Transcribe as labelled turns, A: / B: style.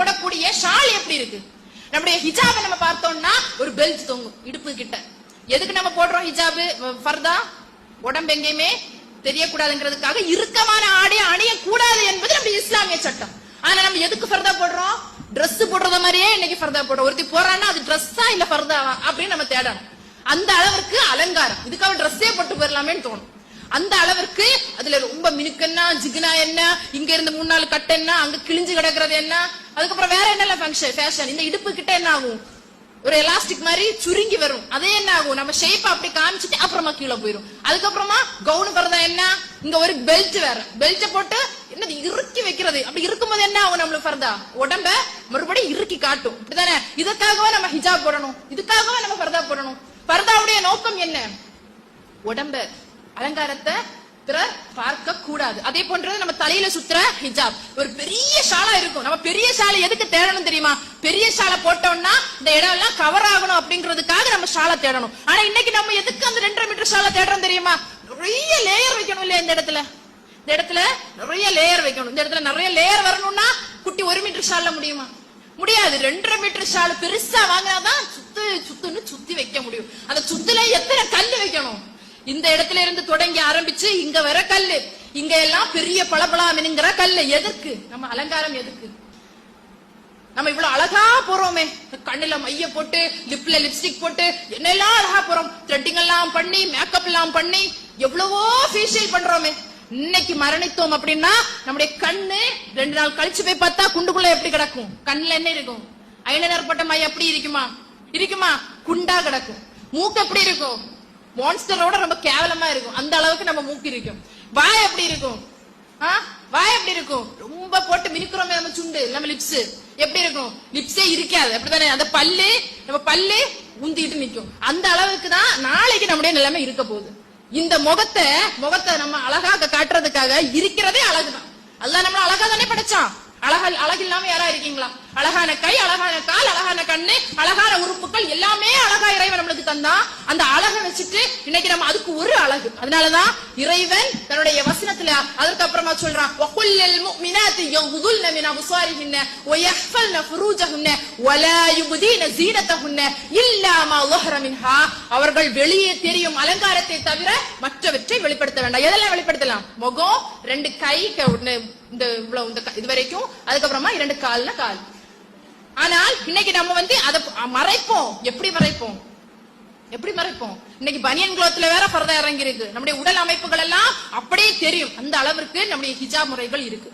A: போடக்கூடிய ஷால் எப்படி இருக்கு? நம்முடைய ஹிஜாபை நம்ம பார்த்தோம்னா ஒரு பெல்ட் தொங்கும் இடுப்பு கிட்ட. எதுக்கு நம்ம போடுறோம் ஹிஜாபு ஃபர்தா? உடம்பு எங்கேயுமே தெரியக்கூடாதுங்கிறதுக்காக இறுக்கமான ஆடை அணிய கூடாது என்பது நம்முடைய இஸ்லாமிய சட்டம். ஆனா நம்ம எதுக்கு ஃபர்தா போடுறோம்? Dress போடுறத மாதிரியே இன்னைக்கு ஃபர்தா போடுறோம். ஒருத்தி போறான்னா அது ட்ரெஸ்ஸா இல்ல ஃபர்தாவா அப்படின்னு நம்ம தேடணும். அந்த அளவுக்கு அலங்காரம். இதுக்காக ட்ரெஸ்ஸே போட்டு போயிடலாமேன்னு தோணும். அந்த அளவிற்கு அதுல ரொம்ப மினுக்கன்னா ஜிகுனா என்ன, இங்க இருந்து 3-4 கட் என்ன, அங்க கிழிஞ்சு கிடக்குறது என்ன, அதுக்கப்புறம் வேற என்னென்ன ஃபேஷன். இந்த இடுப்பு கிட்ட என்ன ஆகும்? ஒரு எலாஸ்டிக் மாதிரி சுருங்கி வரும். அதே என்ன ஆகும்? நம்ம ஷேப் அப்படி காமிச்சிட்டு அப்புறமா கீழே போயிடும். அதுக்கப்புறமா கவுன் பரதா என்ன, இங்க ஒரு பெல்ட் வேற, பெல்ட் போட்டு என்னது இறுக்கி வைக்கிறது. அப்படி இருக்கும்போது என்ன ஆகும்? நம்மளுக்கு ஃபர்தா உடம்ப மறுபடியும் இறுக்கி காட்டும். இப்படிதானே? இதுக்காகவே நம்ம ஹிஜாப் போடணும், இதுக்காகவே நம்ம ஃபர்தா போடணும். ஃபர்தாவுடைய நோக்கம் என்ன? உடம்ப அலங்காரத்தை பிறர் பார்க்க கூடாது. அதே போன்றது நம்ம தலையில சுத்துற ஹிஜாப் ஒரு பெரிய ஷாலா இருக்கும். நம்ம பெரிய ஷாலை எதுக்கு தேடணும் தெரியுமா? பெரிய ஷாலை போட்டோம்னா இந்த இடம் எல்லாம் கவர் ஆகணும் அப்படிங்கிறதுக்காக நம்ம ஷாலை தேடணும். ஆனா இன்னைக்கு நம்ம எதுக்கு அந்த 2.5 மீட்டர் ஷாலை தேடுறோம் தெரியுமா? நிறைய லேயர் வைக்கணும் இல்லையா? இந்த இடத்துல நிறைய லேயர் வைக்கணும். இந்த இடத்துல நிறைய லேயர் வரணும்னா குட்டி 1 மீட்டர் ஷால்ல முடியுமா? முடியாது. 2.5 மீட்டர் ஷால் பெருசா வாங்கினாதான் சுத்துன்னு சுத்தி வைக்க முடியும். அந்த சுத்துல எத்தனை கல்லு வைக்கணும்? இந்த இடத்துல இருந்து தொடங்கி ஆரம்பிச்சு இங்க வர கல்லு, இங்க எல்லாம் பெரிய பளபளங்கிற கல்லு. எதுக்கு? நம்ம அலங்காரம் எதுக்கு? நம்ம இவ்வளவு அழகா போறோமே, கண்ணுல மைய போட்டு லிப்ல லிப்ஸ்டிக் போட்டு என்னெல்லாம் அழகா போறோம், த்ரெட்டிங் எல்லாம் பண்ணி மேக்கப் எல்லாம் பண்ணி எவ்வளவோ ஃபேஷியல் பண்றோமே. இன்னைக்கு மரணித்தோம் அப்படின்னா நம்முடைய கண்ணு 2 நாள் கழிச்சு போய் பார்த்தா குண்டுக்குள்ள எப்படி கிடக்கும்? கண்ணுல என்ன இருக்கும்? ஐலைனர் போட்ட மை எப்படி இருக்குமா? குண்டா கிடக்கும். மூக்கு எப்படி இருக்கும்? மான்ஸ்டரோட ரொம்ப கேவலமா இருக்கும். அந்த அளவுக்கு நம்ம மூக்கு இருக்கும். வாய் எப்படி இருக்கும்? ரொம்ப போட்டு மினுக்குறோமே நம்ம சுண்டு, நம்ம லிப்ஸ் எப்படி இருக்கும்? லிப்ஸே இருக்காது. அப்படித்தானே? அந்த நம்ம பல்லு உந்திட்டு நிக்கும். அந்த அளவுக்கு தான் நாளைக்கு நம்முடைய நிலைமை இருக்க போகுது. இந்த முகத்தை நம்ம அழகாக காட்டுறதுக்காக இருக்கிறதே அழகுதான். அல்லாஹ் நம்மள அழகா தானே படைச்சான். அழகு இல்லாம யாரா இருக்கீங்களா? அழகான கை, அழகான கால், அழகான கண்ணு, அழகான உறுப்புகள் எல்லாமே அழகா இறைவன் நம்மளுக்கு தந்தா. அந்த அழகை வச்சுட்டு இன்னைக்கு நம்ம அதுக்கு ஒரு அழகு. அதனாலதான் இறைவன் தன்னுடைய வசனத்துல அதற்கு அப்புறமா சொல்றான், வகுல்லல் முஃமினாத்தி யகுதுல்ன மின் அப்சாரிஹின்ன வயஹ்ஃபல்ன ஃபுரூஜஹுன்ன வலா யுப்தீன ஸீனத்தஹுன்ன இல்லா மா ظஹர மின்ஹா. அவர்கள் வெளியே தெரியும் அலங்காரத்தை தவிர மற்றவற்றை வெளிப்படுத்த வேண்டாம். எதெல்லாம் வெளிப்படுத்தலாம்? முகம், 2 கை, இந்த இது வரைக்கும், அதுக்கப்புறமா 2 கால்ல கால். ஆனால் இன்னைக்கு நம்ம அதை மறைப்போம். எப்படி மறைப்போம்? இன்னைக்கு பனியன் குளோத்ல வேற ஃபர்தா இறங்கி இருக்கு. நம்முடைய உடல் அமைப்புகள் எல்லாம் அப்படியே தெரியும். அந்த அளவிற்கு நம்முடைய ஹிஜாப் முறைகள் இருக்கு.